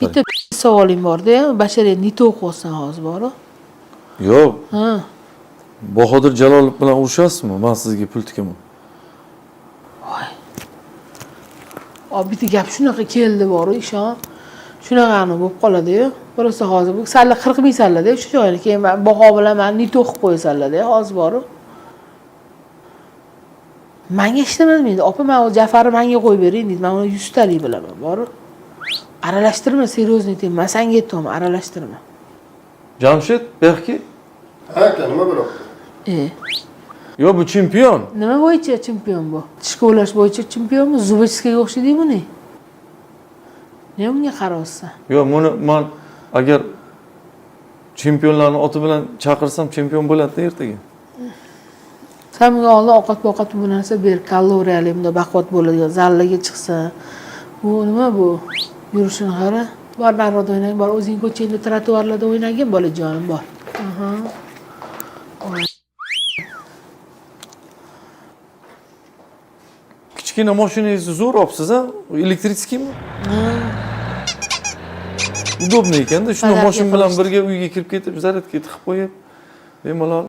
Bitta savolim bor-da, bashariy nito o'qiyapsan hozir bor-ku. Yo'q, Ha. Bahodir Jalolov bilan urushasizmi? Men sizga pul tikaman. Bitta gap shunaqa keldi bor-ku, ishon. Shunaqani bo'lib qoladi-yu. Birosa hozir bu salla 40 ming sallada shu joyni keyin baho bilan men nito o'qib qo'ysanlar-da, hozir bor-ku. Menga ishlamadimi endi? Opa, men o Jafarni menga qo'yib bering deydi. Men uni 100 talik bilaman, bor-ku. Aralashtirma, seryozni aytaman. Men senga aytdim, aralashtirma. Jamshid, Behki? Ha, aka, nima bo'lyapti? Yo, bu chempion. Nima bo'yicha chempion bu? Tishga o'lash bo'yicha chempionmi? Zubechkaga o'xshaydi buni. Nima bunga qarayapsan? Yo, buni men agar chempionlarning oti bilan chaqirsam chempion bo'ladi ertaga. Sen bunga oldin ovqat bu narsa ber, kaloriyali bunda baquvvat bo'ladigan zallaga chiqsa. Bu nima bu? Yurishini qara. Bor narxda o'ynang, bor o'zing ko'changda trotuarlarda o'ynagin, bolajonim bor. Aha. Kichkina mashinangizni zo'r olibsiz, ha? Elektriskimi? Udobniy ekanda, shuni mashina bilan birga uyga kirib ketib, zaryadka qilib qo'yib, bemalol